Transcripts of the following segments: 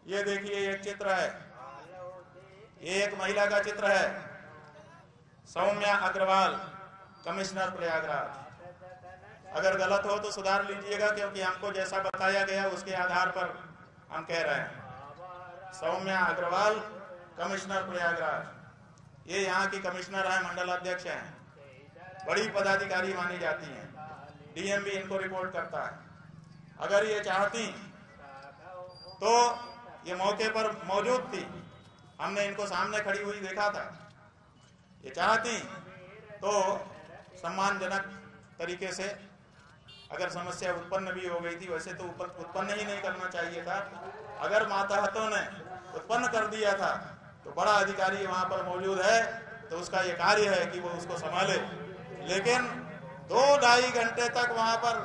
ये देखिए एक चित्र है, ये एक महिला का चित्र है, सौम्या अग्रवाल, कमिश्नर प्रयागराज। अगर गलत हो तो सुधार लीजिएगा, क्योंकि हमको जैसा बताया गया उसके आधार पर हम कह रहे हैं। सौम्या अग्रवाल, कमिश्नर प्रयागराज। ये यहाँ की कमिश्नर है, मंडल अध्यक्ष हैं, बड़ी पदाधिकारी मानी जाती हैं। डीएम भी इनको रिपोर्ट करता है। अगर ये चाहती तो ये मौके पर मौजूद थी, हमने इनको सामने खड़ी हुई देखा था। ये चाहती तो सम्मानजनक तरीके से, अगर समस्या उत्पन्न भी हो गई थी, वैसे तो उत्पन्न ही नहीं करना चाहिए था। अगर मातहतों ने उत्पन्न कर दिया था तो बड़ा अधिकारी वहां पर मौजूद है, तो उसका ये कार्य है कि वो उसको संभाले। लेकिन 2-2.5 घंटे तक वहां पर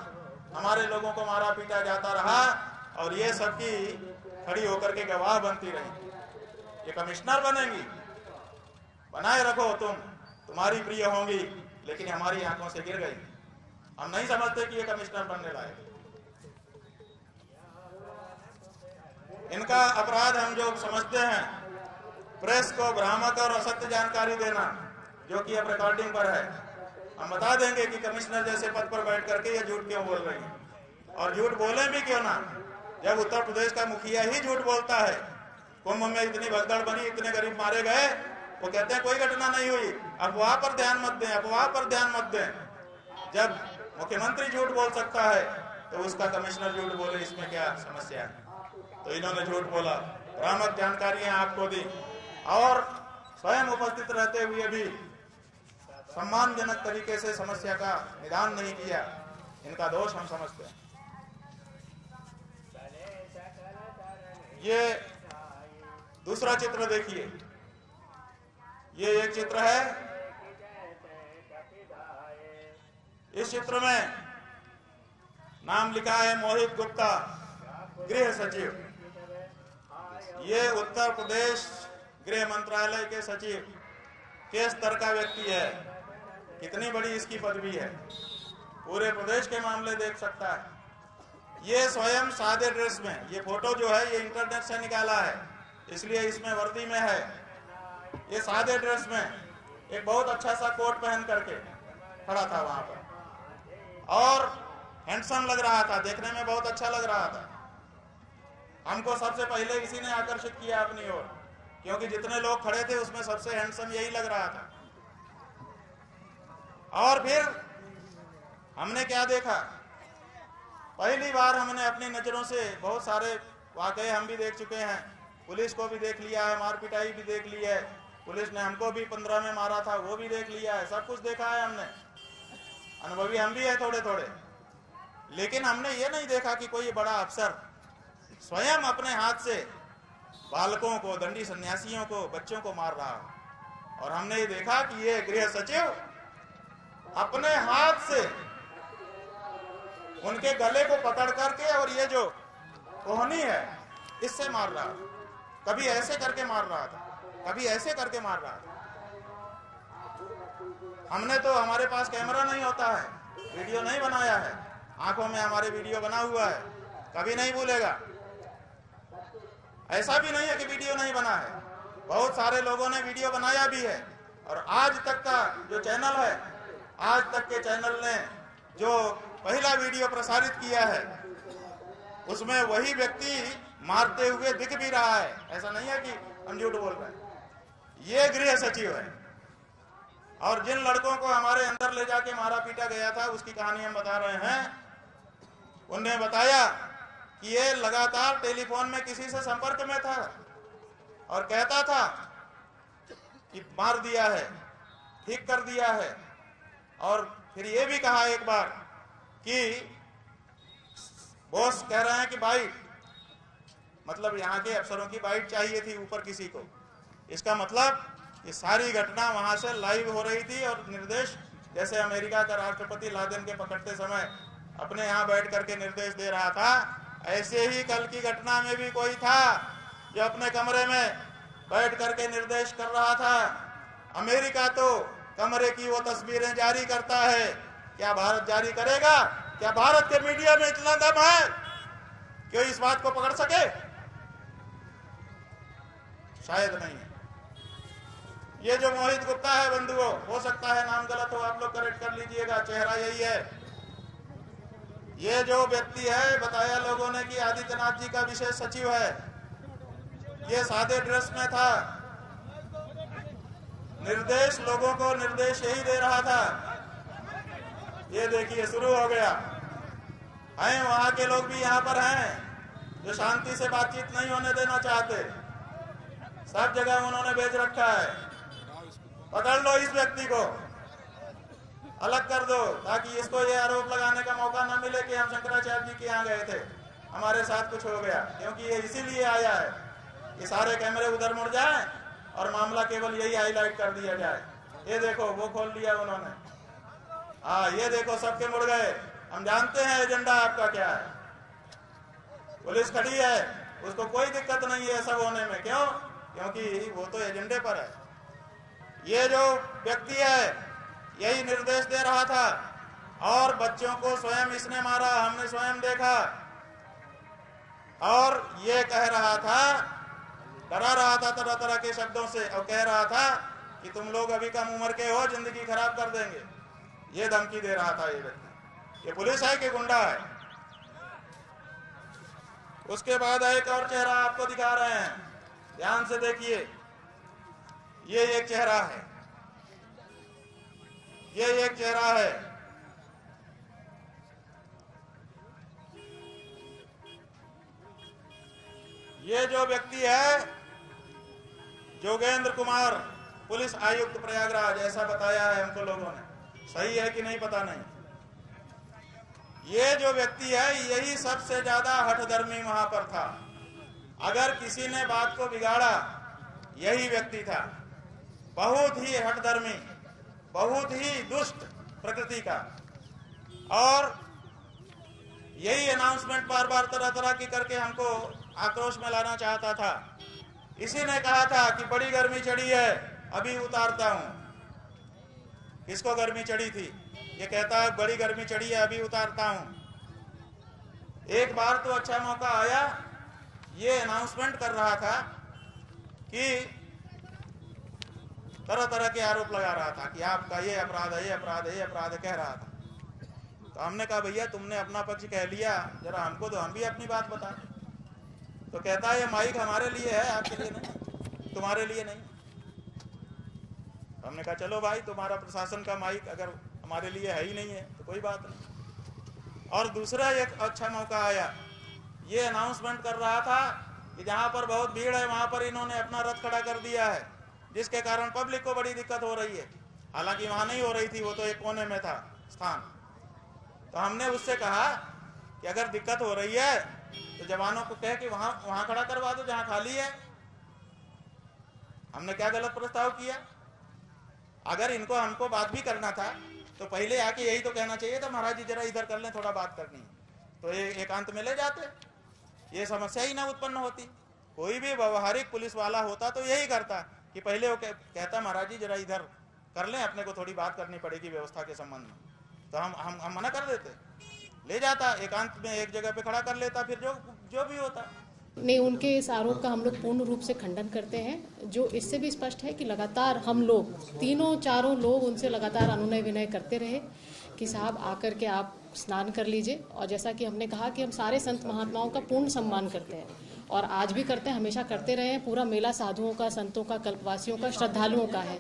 हमारे लोगों को मारा पीटा जाता रहा और ये सबकी खड़ी होकर के गवाह बनती रही। ये कमिश्नर बनेंगी, बनाए रखो, तुम्हारी प्रिय होंगी, लेकिन हमारी आंखों से गिर गई। हम नहीं समझते कि ये कमिश्नर बनने लायक। इनका अपराध हम जो समझते हैं, प्रेस को भ्रामक और असत्य जानकारी देना, जो कि अब रिकॉर्डिंग पर है। हम बता देंगे कि कमिश्नर जैसे पद पर बैठ करके ये झूठ क्यों बोल रही है, और झूठ बोले भी क्यों ना, जब उत्तर प्रदेश का मुखिया ही झूठ बोलता है। कुंभ में इतनी भगदड़ बनी, इतने गरीब मारे गए, वो कहते हैं कोई घटना नहीं हुई। अफवाह पर ध्यान मत दें, अफवाह पर ध्यान मत दें। जब मुख्यमंत्री झूठ बोल सकता है तो उसका कमिश्नर झूठ बोले, इसमें क्या समस्या है? तो इन्होंने झूठ बोला, भ्रामक जानकारियां आपको दी और स्वयं उपस्थित रहते हुए भी सम्मानजनक तरीके से समस्या का निदान नहीं किया। इनका दोष हम समझते हैं। ये दूसरा चित्र देखिए, ये एक चित्र है। इस चित्र में नाम लिखा है मोहित गुप्ता, गृह सचिव। ये उत्तर प्रदेश गृह मंत्रालय के सचिव के स्तर का व्यक्ति है। कितनी बड़ी इसकी पदवी है, पूरे प्रदेश के मामले देख सकता है। ये स्वयं सादे ड्रेस में, ये फोटो जो है ये इंटरनेट से निकाला है, इसलिए इसमें वर्दी में है। ये सादे ड्रेस में एक बहुत अच्छा सा कोट पहन करके खड़ा था वहां पर, और हैंडसम लग रहा था, देखने में बहुत अच्छा लग रहा था। हमको सबसे पहले इसी ने आकर्षित किया अपनी ओर, क्योंकि जितने लोग खड़े थे उसमें सबसे हैंडसम यही लग रहा था। और फिर हमने क्या देखा, पहली बार हमने अपनी नजरों से बहुत सारे वाकये हम भी देख चुके हैं, पुलिस को भी देख लिया है, मार पिटाई भी देख ली है, पुलिस ने हमको भी 15 में मारा था वो भी देख लिया है, सब कुछ देखा है हमने, अनुभवी हम भी है थोड़े थोड़े। लेकिन हमने ये नहीं देखा कि कोई बड़ा अफसर स्वयं अपने हाथ से बालकों को, दंडी सन्यासियों को, बच्चों को मार रहा है। और हमने ये देखा कि ये गृह सचिव अपने हाथ से उनके गले को पकड़ करके, और ये जो कोहनी है इससे मार रहा था। कभी ऐसे करके मार रहा था, कभी ऐसे करके मार रहा था। हमने तो, हमारे पास कैमरा नहीं होता है, वीडियो नहीं बनाया है, आंखों में हमारे वीडियो बना हुआ है, कभी नहीं भूलेगा। ऐसा भी नहीं है कि वीडियो नहीं बना है, बहुत सारे लोगों ने वीडियो बनाया भी है। और आज तक का जो चैनल है, आज तक के चैनल ने जो पहला वीडियो प्रसारित किया है उसमें वही व्यक्ति मारते हुए दिख भी रहा है। ऐसा नहीं है कि हम झूठ बोल रहे हैं। ये गृह सचिव है। और जिन लड़कों को हमारे अंदर ले जाके मारा पीटा गया था उसकी कहानी हम बता रहे हैं। उन्हें बताया कि ये लगातार टेलीफोन में किसी से संपर्क में था और कहता था कि मार दिया है, ठीक कर दिया है। और फिर ये भी कहा एक बार कि बॉस कह रहे हैं कि बाइट, मतलब यहाँ के अफसरों की बाइट चाहिए थी ऊपर किसी को। इसका मतलब ये सारी घटना वहां से लाइव हो रही थी और निर्देश, जैसे अमेरिका का राष्ट्रपति लादेन के पकड़ते समय अपने यहाँ बैठ करके निर्देश दे रहा था, ऐसे ही कल की घटना में भी कोई था जो अपने कमरे में बैठ करके निर्देश कर रहा था। अमेरिका तो कमरे की वो तस्वीरें जारी करता है, क्या भारत जारी करेगा? क्या भारत के मीडिया में इतना दम है कि इस बात को पकड़ सके? शायद नहीं है। ये जो मोहित गुप्ता है बंधुओं, हो सकता है नाम गलत हो, आप लोग करेक्ट कर लीजिएगा, चेहरा यही है। ये जो व्यक्ति है, बताया लोगों ने कि आदित्यनाथ जी का विशेष सचिव है। ये सादे ड्रेस में था, निर्देश लोगों को निर्देश यही दे रहा था। ये देखिए शुरू हो गया है। वहां के लोग भी यहाँ पर हैं जो शांति से बातचीत नहीं होने देना चाहते। सब जगह उन्होंने भेज रखा है, पकड़ लो इस व्यक्ति को, अलग कर दो, ताकि इसको ये आरोप लगाने का मौका न मिले कि हम शंकराचार्य जी के यहाँ गए थे, हमारे साथ कुछ हो गया। क्योंकि ये इसीलिए आया है कि सारे कैमरे उधर मुड़ जाएं और मामला केवल यही हाईलाइट कर दिया जाए। ये देखो वो खोल लिया उन्होंने, हाँ ये देखो सबके मुड़ गए। हम जानते हैं एजेंडा आपका क्या है। पुलिस खड़ी है, उसको कोई दिक्कत नहीं है सब होने में। क्यों? क्योंकि वो तो एजेंडे पर है। ये जो व्यक्ति है यही निर्देश दे रहा था, और बच्चों को स्वयं इसने मारा, हमने स्वयं देखा। और ये कह रहा था, डरा रहा था तरह तरह के शब्दों से, और कह रहा था कि तुम लोग अभी कम उम्र के हो, जिंदगी खराब कर देंगे। ये धमकी दे रहा था ये व्यक्ति। ये पुलिस है कि गुंडा है? उसके बाद एक और चेहरा आपको दिखा रहे हैं, ध्यान से देखिए। ये एक चेहरा है, ये एक चेहरा है। ये जो व्यक्ति है जोगेंद्र कुमार, पुलिस आयुक्त प्रयागराज, ऐसा बताया है हमको लोगों ने। सही है कि नहीं पता नहीं। ये जो व्यक्ति है यही सबसे ज्यादा हठधर्मी वहां पर था। अगर किसी ने बात को बिगाड़ा यही व्यक्ति था। बहुत ही हठधर्मी, बहुत ही दुष्ट प्रकृति का। और यही अनाउंसमेंट बार बार तरह तरह की करके हमको आक्रोश में लाना चाहता था। इसी ने कहा था कि बड़ी गर्मी चढ़ी है, अभी उतारता हूं। किसको गर्मी चढ़ी थी? ये कहता है बड़ी गर्मी चढ़ी है, अभी उतारता हूं। एक बार तो अच्छा मौका आया, ये अनाउंसमेंट कर रहा था कि तरह तरह के आरोप लगा रहा था कि आपका ये अपराध है, ये अपराध है, ये अपराध है, कह रहा था। तो हमने कहा भैया तुमने अपना पक्ष कह लिया, जरा हमको तो हम भी अपनी बात बता। तो कहता है ये माइक हमारे लिए है, आपके लिए नहीं, तुम्हारे लिए नहीं। हमने कहा चलो भाई, तुम्हारा प्रशासन का माइक अगर हमारे लिए है ही नहीं है तो कोई बात नहीं। और दूसरा एक अच्छा मौका आया, ये अनाउंसमेंट कर रहा था कि जहां पर बहुत भीड़ है वहां पर इन्होंने अपना रथ खड़ा कर दिया है, जिसके कारण पब्लिक को बड़ी दिक्कत हो रही है। हालांकि वहां नहीं हो रही थी, वो तो एक कोने में था स्थान। तो हमने उससे कहा कि अगर दिक्कत हो रही है तो जवानों को कह कि वहां खड़ा करवा दो जहां खाली है। हमने क्या गलत प्रस्ताव किया? अगर इनको हमको बात भी करना था तो पहले आके यही तो कहना चाहिए था, महाराज जी जरा इधर कर लें, थोड़ा बात करनी है, तो एकांत में ले जाते, ये समस्या ही ना उत्पन्न होती। कोई भी व्यवहारिक पुलिस वाला होता तो यही करता कि पहले वो कहता महाराज जी जरा इधर कर लें, अपने को थोड़ी बात करनी पड़ेगी व्यवस्था के संबंध में। तो हम मना कर देते, ले जाता एकांत में, एक जगह पे खड़ा कर लेता, फिर जो भी होता। नहीं, उनके इस आरोप का हम लोग पूर्ण रूप से खंडन करते हैं। जो इससे भी स्पष्ट है कि लगातार हम लोग तीनों चारों लोग उनसे लगातार अनुनय विनय करते रहे कि साहब आकर के आप स्नान कर लीजिए। और जैसा कि हमने कहा कि हम सारे संत महात्माओं का पूर्ण सम्मान करते हैं और आज भी करते हैं, हमेशा करते रहे हैं। पूरा मेला साधुओं का, संतों का, कल्पवासियों का, श्रद्धालुओं का है,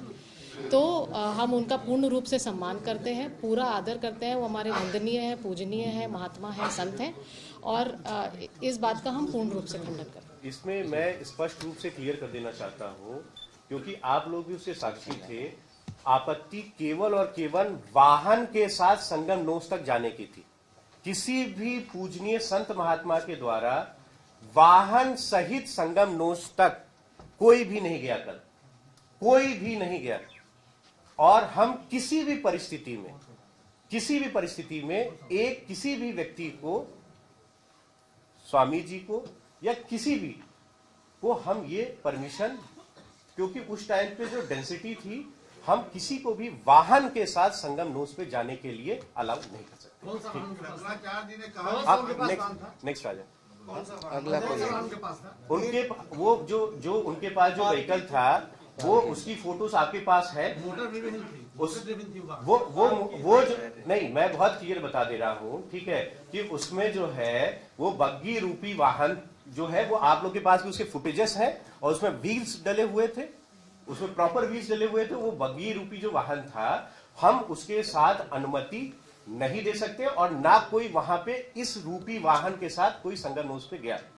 तो हम उनका पूर्ण रूप से सम्मान करते हैं, पूरा आदर करते हैं। वो हमारे वंदनीय हैं, पूजनीय हैं, महात्मा हैं, संत हैं, और इस बात का हम पूर्ण रूप से खंडन करते हैं। इसमें मैं स्पष्ट रूप से क्लियर कर देना चाहता हूँ, क्योंकि आप लोग भी उसके साक्षी थे। आपत्ति केवल और केवल वाहन के साथ संगम नोस तक जाने की थी। किसी भी पूजनीय संत महात्मा के द्वारा वाहन सहित संगम नोस तक कोई भी नहीं गया, कल कोई भी नहीं गया। और हम किसी भी परिस्थिति में किसी भी व्यक्ति को, स्वामी जी को या किसी भी को हम ये परमिशन, क्योंकि उस टाइम पे जो डेंसिटी थी, हम किसी को भी वाहन के साथ संगम नोस पे जाने के लिए अलाउ नहीं कर सकते। आप नेक्स्ट आ जाए। अगला उनके वो जो उनके पास जो व्हीकल था वो उसकी फोटोज आपके पास है। वो जो नहीं, मैं बहुत क्लियर बता दे रहा हूँ, ठीक है, कि उसमें जो है वो बग्गी रूपी वाहन जो है वो आप लोग के पास भी उसके फुटेजेस है और उसमें व्हील्स डले हुए थे, उसमें प्रॉपर व्हील्स डले हुए थे। वो बग्गी रूपी जो वाहन था, हम उसके साथ अनुमति नहीं दे सकते और ना कोई वहां पे इस रूपी वाहन के साथ कोई संगम पे गया।